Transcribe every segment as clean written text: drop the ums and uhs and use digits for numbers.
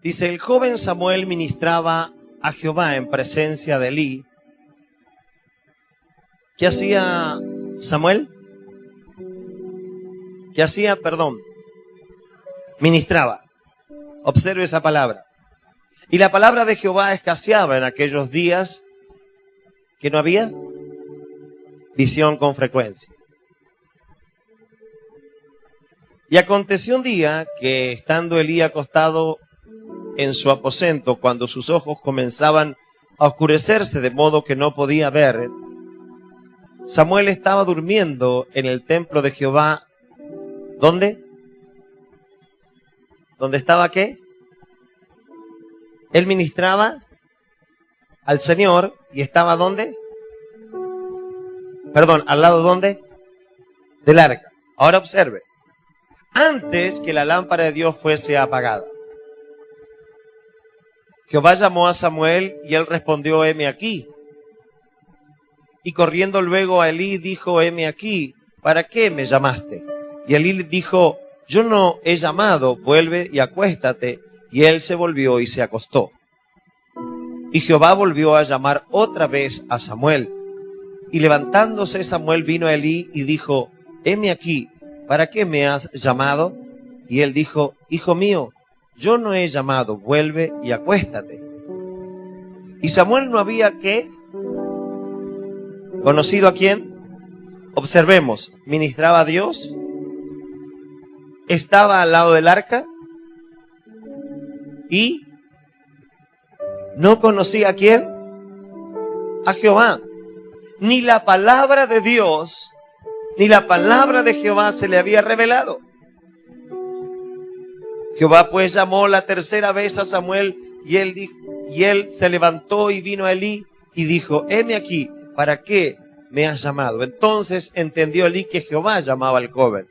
Dice, el joven Samuel ministraba a Jehová en presencia de Elí. ¿Qué hacía Samuel? ¿Qué hacía? Perdón. Ministraba. Observe esa palabra. Y la palabra de Jehová escaseaba en aquellos días que no había visión con frecuencia. Y aconteció un día que, estando Elí acostado en su aposento, cuando sus ojos comenzaban a oscurecerse de modo que no podía ver, Samuel estaba durmiendo en el templo de Jehová. ¿Dónde? ¿Dónde estaba qué? Él ministraba al Señor y estaba ¿dónde? Perdón, ¿al lado dónde? Del arca. Ahora observe. Antes que la lámpara de Dios fuese apagada, Jehová llamó a Samuel y él respondió, heme aquí. Y corriendo luego a Elí dijo, heme aquí, ¿para qué me llamaste? Y Elí dijo, yo no he llamado, vuelve y acuéstate. Y él se volvió y se acostó. Y Jehová volvió a llamar otra vez a Samuel. Y levantándose Samuel vino a Elí y dijo, heme aquí, ¿para qué me has llamado? Y él dijo, hijo mío, yo no he llamado, vuelve y acuéstate. Y Samuel no había ¿qué? ¿Conocido a quién? Observemos, ministraba a Dios, estaba al lado del arca y no conocía a quién, a Jehová. Ni la palabra de Dios, ni la palabra de Jehová se le había revelado. Jehová pues llamó la tercera vez a Samuel y él se levantó y vino a Elí y dijo, heme aquí, ¿para qué me has llamado? Entonces entendió Elí que Jehová llamaba al joven.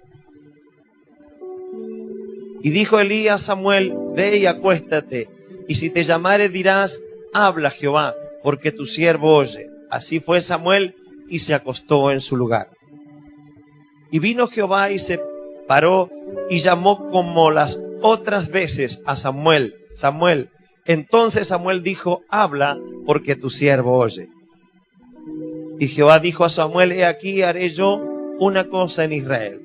Y dijo Elí a Samuel, ve y acuéstate, y si te llamare dirás, habla Jehová, porque tu siervo oye. Así fue Samuel y se acostó en su lugar. Y vino Jehová y se paró y llamó como las otras veces a Samuel, Samuel. Entonces Samuel dijo, habla, porque tu siervo oye. Y Jehová dijo a Samuel, he aquí haré yo una cosa en Israel,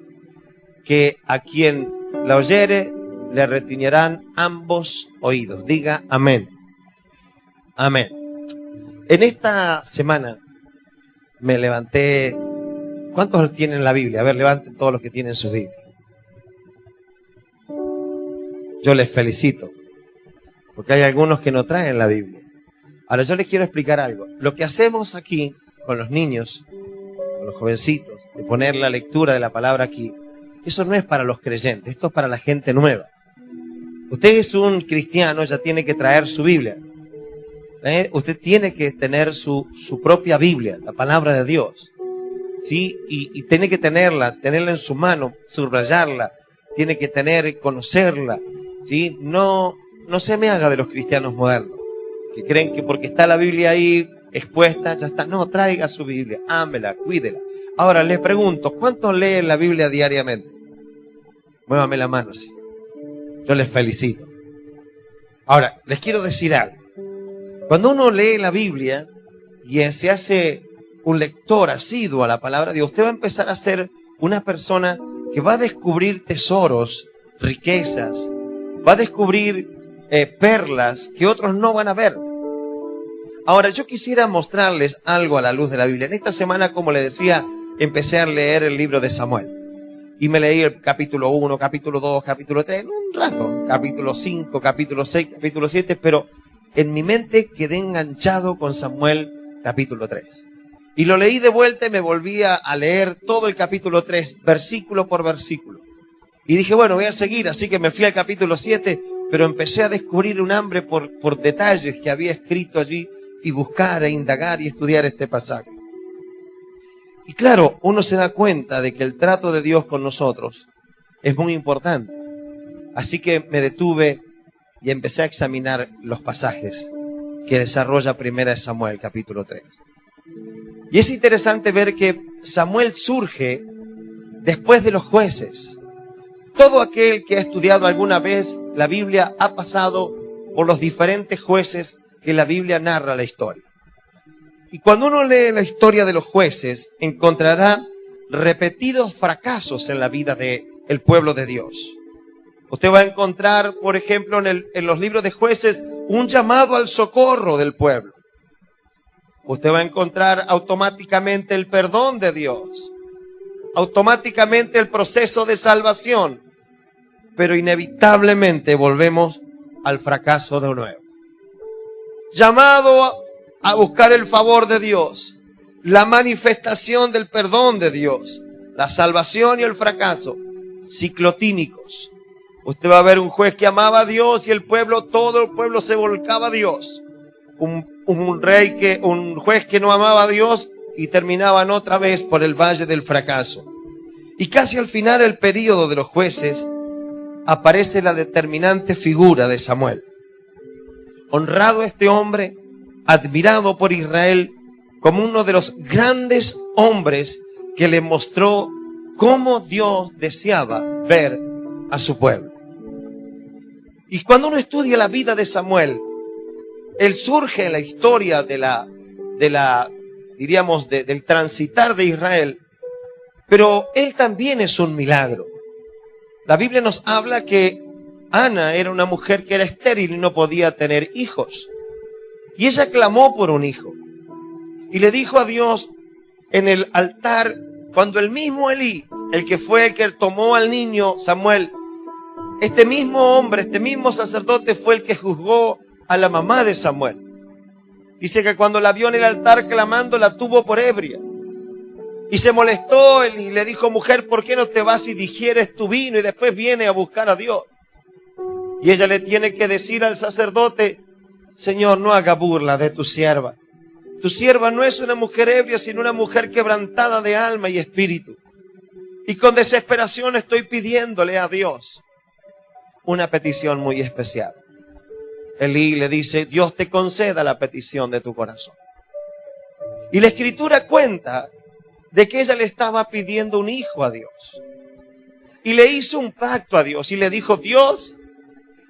que a quien la oyere le retiñerán ambos oídos. Diga amén. Amén. En esta semana me levanté. ¿Cuántos tienen la Biblia? A ver, levanten todos los que tienen su Biblia. Yo les felicito, porque hay algunos que no traen la Biblia. Ahora yo les quiero explicar algo. Lo que hacemos aquí con los niños, con los jovencitos, de poner la lectura de la palabra aquí, eso no es para los creyentes, esto es para la gente nueva. Usted es un cristiano, ya tiene que traer su Biblia. Usted tiene que tener su propia Biblia, la palabra de Dios. ¿Sí? Y tiene que tenerla en su mano, subrayarla, tiene que conocerla. ¿Sí? No se me haga de los cristianos modernos, que creen que porque está la Biblia ahí expuesta, ya está. No, traiga su Biblia, ámela, cuídela. Ahora les pregunto, ¿cuántos leen la Biblia diariamente? Muévame la mano, sí. Yo les felicito. Ahora, les quiero decir algo. Cuando uno lee la Biblia y se hace un lector asiduo a la palabra de Dios, usted va a empezar a ser una persona que va a descubrir tesoros, riquezas, va a descubrir perlas que otros no van a ver. Ahora, yo quisiera mostrarles algo a la luz de la Biblia. En esta semana, como les decía, empecé a leer el libro de Samuel. Y me leí el capítulo 1, capítulo 2, capítulo 3, en un rato, capítulo 5, capítulo 6, capítulo 7, pero en mi mente quedé enganchado con Samuel capítulo 3. Y lo leí de vuelta y me volví a leer todo el capítulo 3, versículo por versículo. Y dije, bueno, voy a seguir, así que me fui al capítulo 7, pero empecé a descubrir un hambre por detalles que había escrito allí y buscar e indagar y estudiar este pasaje. Y claro, uno se da cuenta de que el trato de Dios con nosotros es muy importante. Así que me detuve y empecé a examinar los pasajes que desarrolla Primera de Samuel, capítulo 3. Y es interesante ver que Samuel surge después de los jueces. Todo aquel que ha estudiado alguna vez la Biblia ha pasado por los diferentes jueces que la Biblia narra la historia. Y cuando uno lee la historia de los jueces, encontrará repetidos fracasos en la vida del pueblo de Dios. Usted va a encontrar, por ejemplo, en los libros de jueces, un llamado al socorro del pueblo. Usted va a encontrar automáticamente el perdón de Dios, automáticamente el proceso de salvación, pero inevitablemente volvemos al fracaso de nuevo. Llamado a buscar el favor de Dios, la manifestación del perdón de Dios, la salvación y el fracaso, ciclotímicos. Usted va a ver un juez que amaba a Dios y todo el pueblo se volcaba a Dios. Un juez que no amaba a Dios y terminaban otra vez por el valle del fracaso. Y casi al final del período de los jueces aparece la determinante figura de Samuel. Honrado este hombre, admirado por Israel como uno de los grandes hombres que le mostró cómo Dios deseaba ver a su pueblo. Y cuando uno estudia la vida de Samuel, él surge en la historia del transitar de Israel, pero él también es un milagro. La Biblia nos habla que Ana era una mujer que era estéril y no podía tener hijos. Y ella clamó por un hijo. Y le dijo a Dios en el altar, cuando el mismo Elí, el que fue el que tomó al niño Samuel, este mismo hombre, este mismo sacerdote fue el que juzgó a la mamá de Samuel. Dice que cuando la vio en el altar clamando, la tuvo por ebria. Y se molestó y le dijo, mujer, ¿por qué no te vas y digieres tu vino y después vienes a buscar a Dios? Y ella le tiene que decir al sacerdote, Señor, no haga burla de tu sierva. Tu sierva no es una mujer ebria, sino una mujer quebrantada de alma y espíritu. Y con desesperación estoy pidiéndole a Dios una petición muy especial. Elí le dice, Dios te conceda la petición de tu corazón. Y la Escritura cuenta de que ella le estaba pidiendo un hijo a Dios. Y le hizo un pacto a Dios y le dijo, Dios,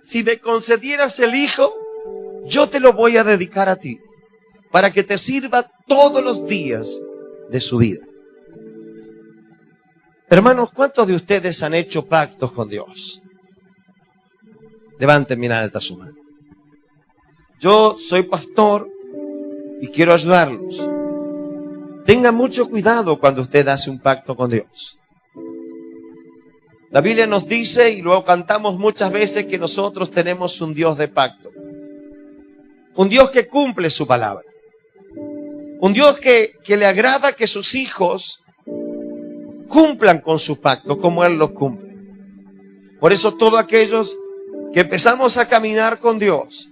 si me concedieras el hijo, yo te lo voy a dedicar a ti, para que te sirva todos los días de su vida. Hermanos, ¿cuántos de ustedes han hecho pactos con Dios? Levanten bien alta su mano. Yo soy pastor y quiero ayudarlos. Tenga mucho cuidado cuando usted hace un pacto con Dios. La Biblia nos dice, y luego cantamos muchas veces, que nosotros tenemos un Dios de pacto. Un Dios que cumple su palabra. Un Dios que le agrada que sus hijos cumplan con su pacto como Él los cumple. Por eso todos aquellos que empezamos a caminar con Dios,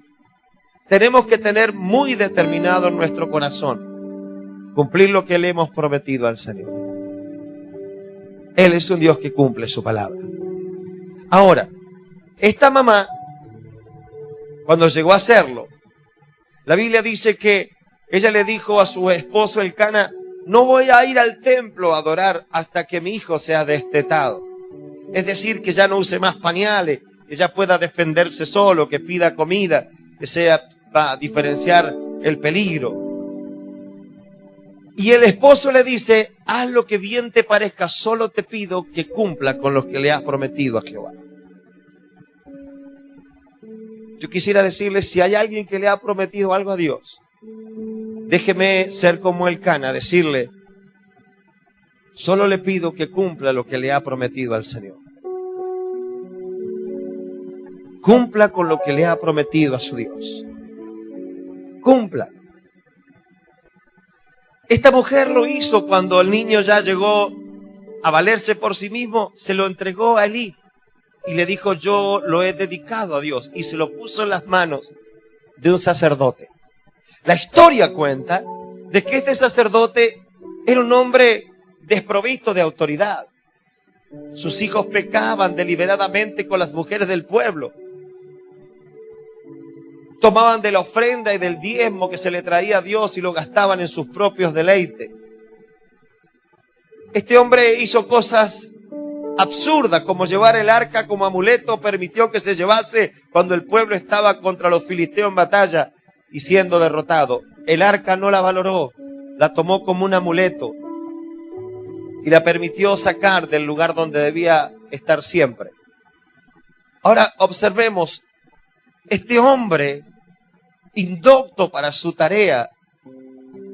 tenemos que tener muy determinado en nuestro corazón cumplir lo que le hemos prometido al Señor. Él es un Dios que cumple su palabra. Ahora, esta mamá, cuando llegó a hacerlo, la Biblia dice que ella le dijo a su esposo Elcana, no voy a ir al templo a adorar hasta que mi hijo sea destetado. Es decir, que ya no use más pañales, que ya pueda defenderse solo, que pida comida, que sea para diferenciar el peligro. Y el esposo le dice, haz lo que bien te parezca, solo te pido que cumpla con lo que le has prometido a Jehová. Yo quisiera decirle, si hay alguien que le ha prometido algo a Dios, déjeme ser como Elcana, decirle, solo le pido que cumpla lo que le ha prometido al Señor. Cumpla con lo que le ha prometido a su Dios. Cumpla. Esta mujer lo hizo cuando el niño ya llegó a valerse por sí mismo, se lo entregó a Elí y le dijo, yo lo he dedicado a Dios, y se lo puso en las manos de un sacerdote. La historia cuenta de que este sacerdote era un hombre desprovisto de autoridad. Sus hijos pecaban deliberadamente con las mujeres del pueblo. Tomaban de la ofrenda y del diezmo que se le traía a Dios y lo gastaban en sus propios deleites. Este hombre hizo cosas absurda como llevar el arca como amuleto permitió que se llevase cuando el pueblo estaba contra los filisteos en batalla y siendo derrotado. El arca no la valoró, la tomó como un amuleto y la permitió sacar del lugar donde debía estar siempre. Ahora observemos, este hombre indocto para su tarea,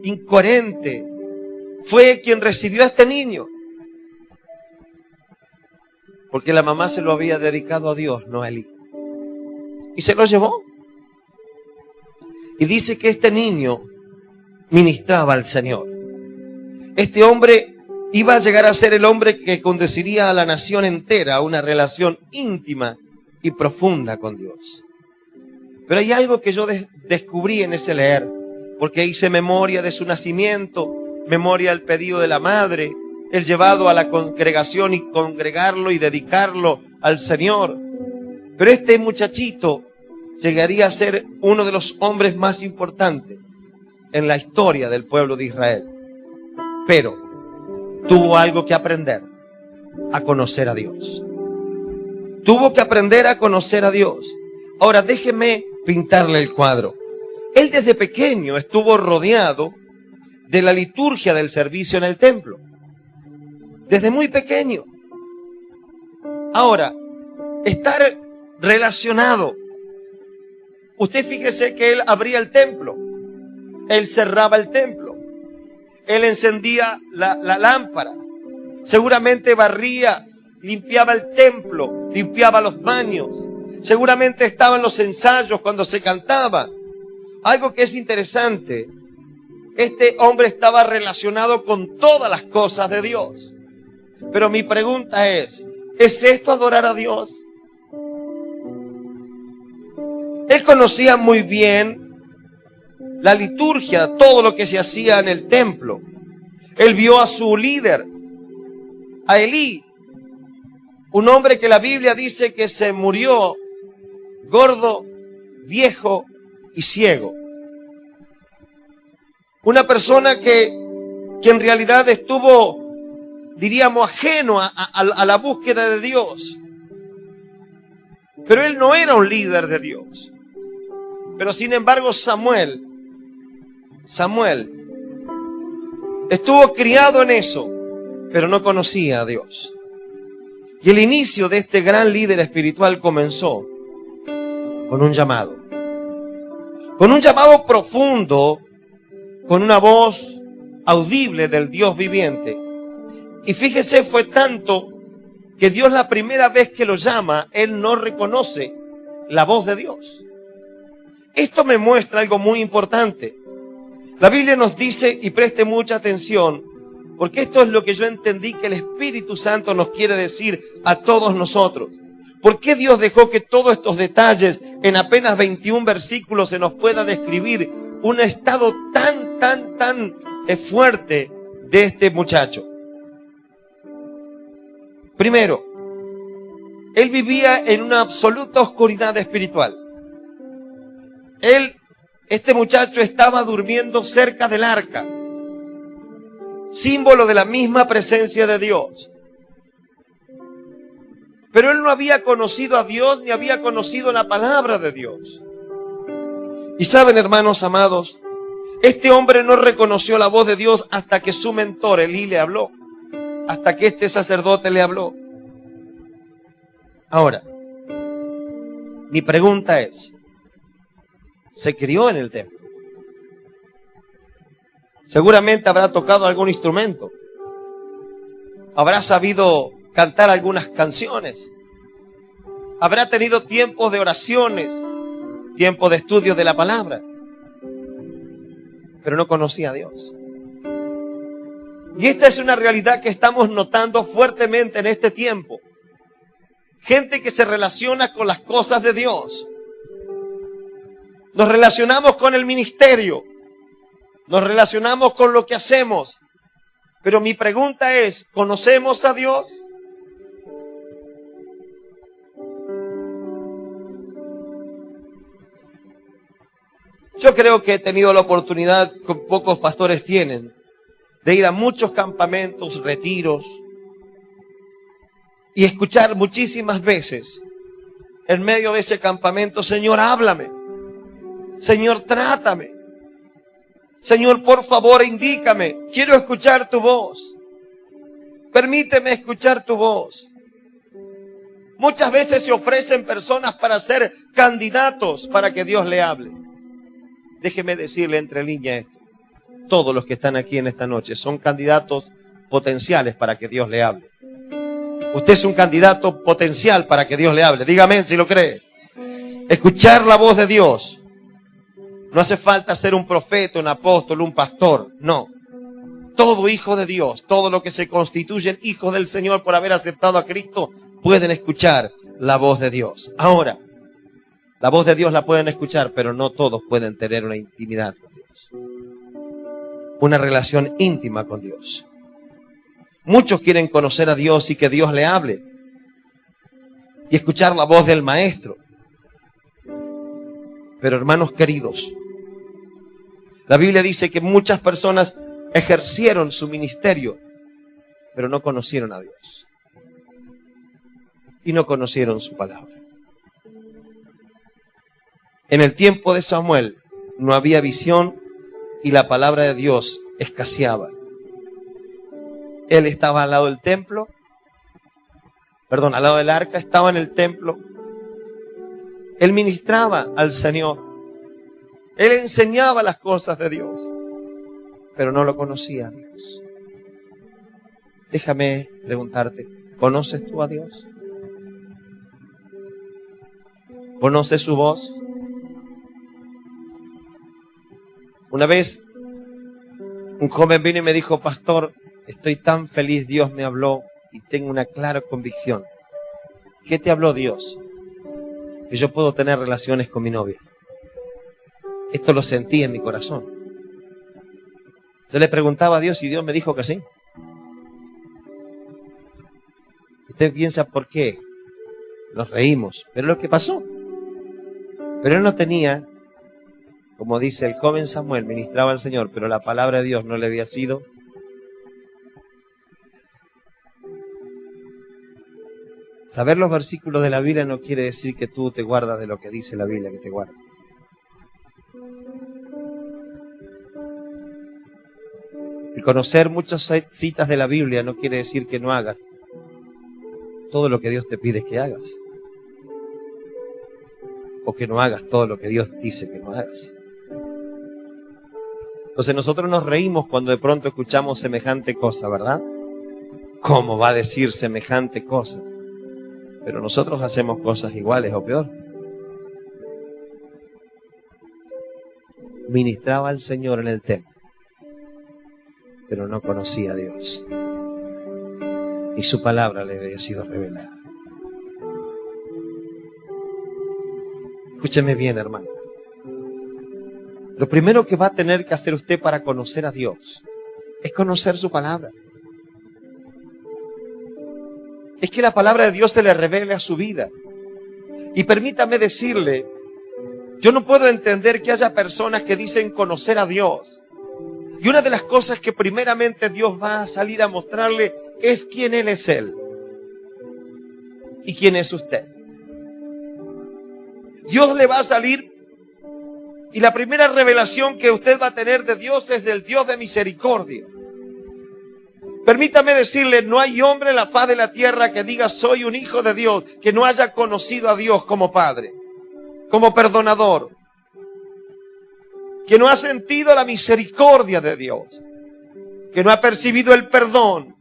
incoherente, fue quien recibió a este niño. Porque la mamá se lo había dedicado a Dios, no a Elí. Y se lo llevó. Y dice que este niño ministraba al Señor. Este hombre iba a llegar a ser el hombre que conduciría a la nación entera a una relación íntima y profunda con Dios. Pero hay algo que yo descubrí en ese leer, porque hice memoria de su nacimiento, memoria del pedido de la madre, el llevado a la congregación y congregarlo y dedicarlo al Señor. Pero este muchachito llegaría a ser uno de los hombres más importantes en la historia del pueblo de Israel. Pero tuvo algo que aprender, a conocer a Dios. Tuvo que aprender a conocer a Dios. Ahora déjeme pintarle el cuadro. Él desde pequeño estuvo rodeado de la liturgia del servicio en el templo. Desde muy pequeño. Ahora, estar relacionado. Usted fíjese que él abría el templo. Él cerraba el templo. Él encendía la lámpara. Seguramente barría, limpiaba el templo, limpiaba los baños. Seguramente estaban los ensayos cuando se cantaba. Algo que es interesante. Este hombre estaba relacionado con todas las cosas de Dios. Pero mi pregunta ¿es esto adorar a Dios? Él conocía muy bien la liturgia, todo lo que se hacía en el templo. Él vio a su líder, a Elí, un hombre que la Biblia dice que se murió gordo, viejo y ciego. Una persona que en realidad estuvo, diríamos, ajeno a la búsqueda de Dios. Pero él no era un líder de Dios. Pero sin embargo Samuel estuvo criado en eso, pero no conocía a Dios. Y el inicio de este gran líder espiritual comenzó con un llamado. Con un llamado profundo, con una voz audible del Dios viviente. Y fíjese, fue tanto que Dios la primera vez que lo llama, él no reconoce la voz de Dios. Esto me muestra algo muy importante. La Biblia nos dice, y preste mucha atención, porque esto es lo que yo entendí que el Espíritu Santo nos quiere decir a todos nosotros. ¿Por qué Dios dejó que todos estos detalles en apenas 21 versículos se nos pueda describir un estado tan fuerte de este muchacho? Primero, él vivía en una absoluta oscuridad espiritual. Este muchacho estaba durmiendo cerca del arca, símbolo de la misma presencia de Dios. Pero él no había conocido a Dios ni había conocido la palabra de Dios. Y saben, hermanos amados, este hombre no reconoció la voz de Dios hasta que su mentor Elí le habló, hasta que este sacerdote le habló. Ahora, mi pregunta es, ¿se crió en el templo? Seguramente habrá tocado algún instrumento, habrá sabido cantar algunas canciones, habrá tenido tiempos de oraciones, tiempos de estudio de la palabra, pero no conocía a Dios. Y esta es una realidad que estamos notando fuertemente en este tiempo. Gente que se relaciona con las cosas de Dios. Nos relacionamos con el ministerio, nos relacionamos con lo que hacemos, pero mi pregunta es, ¿conocemos a Dios? Yo creo que he tenido la oportunidad, que pocos pastores tienen, de ir a muchos campamentos, retiros, Y escuchar muchísimas veces en medio de ese campamento: Señor, háblame. Señor, trátame. Señor, por favor, indícame. Quiero escuchar tu voz. Permíteme escuchar tu voz. Muchas veces se ofrecen personas para ser candidatos para que Dios le hable. Déjeme decirle entre líneas esto. Todos los que están aquí en esta noche son candidatos potenciales para que Dios le hable. Usted es un candidato potencial para que Dios le hable. Dígame si lo cree. Escuchar la voz de Dios. No hace falta ser un profeta, un apóstol, un pastor. No. Todo hijo de Dios, todo lo que se constituyen hijos del Señor por haber aceptado a Cristo, pueden escuchar la voz de Dios. Ahora, la voz de Dios la pueden escuchar, pero no todos pueden tener una intimidad con Dios. Una relación íntima con Dios. Muchos quieren conocer a Dios y que Dios le hable. Y escuchar la voz del Maestro. Pero hermanos queridos, la Biblia dice que muchas personas ejercieron su ministerio, pero no conocieron a Dios. Y no conocieron su palabra. En el tiempo de Samuel no había visión y la palabra de Dios escaseaba. Él estaba al lado del templo, al lado del arca, estaba en el templo. Él ministraba al Señor. Él enseñaba las cosas de Dios, pero no lo conocía a Dios. Déjame preguntarte, ¿conoces tú a Dios? ¿Conoces su voz? Una vez un joven vino y me dijo: pastor, estoy tan feliz, Dios me habló y tengo una clara convicción. ¿Qué te habló Dios? Que yo puedo tener relaciones con mi novia. Esto lo sentí en mi corazón. Yo le preguntaba a Dios y Dios me dijo que sí. Usted piensa por qué. Nos reímos, pero es lo que pasó. Pero él no tenía, como dice el joven Samuel, ministraba al Señor, pero la palabra de Dios no le había sido. Saber los versículos de la Biblia no quiere decir que tú te guardas de lo que dice la Biblia que te guardas. Y conocer muchas citas de la Biblia no quiere decir que no hagas todo lo que Dios te pide que hagas. O que no hagas todo lo que Dios dice que no hagas. Entonces nosotros nos reímos cuando de pronto escuchamos semejante cosa, ¿verdad? ¿Cómo va a decir semejante cosa? Pero nosotros hacemos cosas iguales o peor. Ministraba al Señor en el templo, pero no conocía a Dios. Y su palabra le había sido revelada. Escúcheme bien, hermano. Lo primero que va a tener que hacer usted para conocer a Dios es conocer su palabra. Es que la palabra de Dios se le revele a su vida. Y permítame decirle, yo no puedo entender que haya personas que dicen conocer a Dios. Y una de las cosas que primeramente Dios va a salir a mostrarle es quién Él es Él. Y quién es usted. Dios le va a salir y la primera revelación que usted va a tener de Dios es del Dios de misericordia. Permítame decirle, no hay hombre en la faz de la tierra que diga soy un hijo de Dios, que no haya conocido a Dios como Padre, como perdonador, que no ha sentido la misericordia de Dios, que no ha percibido el perdón.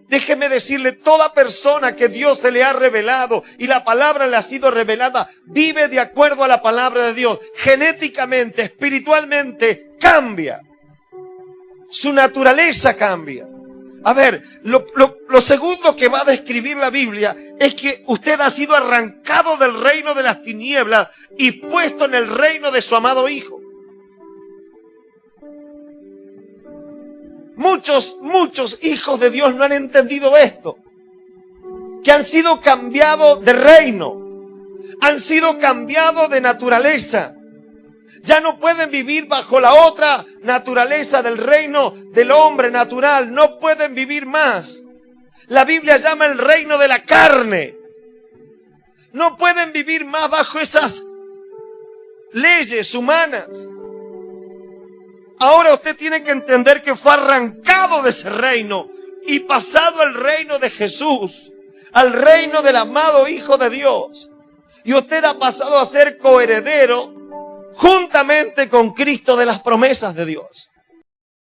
Déjeme decirle, toda persona que Dios se le ha revelado y la palabra le ha sido revelada, vive de acuerdo a la palabra de Dios. Genéticamente, espiritualmente, cambia. Su naturaleza cambia. A ver, lo segundo que va a describir la Biblia es que usted ha sido arrancado del reino de las tinieblas y puesto en el reino de su amado Hijo. Muchos hijos de Dios no han entendido esto. Que han sido cambiados de reino. Han sido cambiados de naturaleza. Ya no pueden vivir bajo la otra naturaleza del reino del hombre natural. No pueden vivir más. La Biblia llama el reino de la carne. No pueden vivir más bajo esas leyes humanas. Ahora usted tiene que entender que fue arrancado de ese reino y pasado al reino de Jesús, al reino del amado Hijo de Dios. Y usted ha pasado a ser coheredero juntamente con Cristo de las promesas de Dios.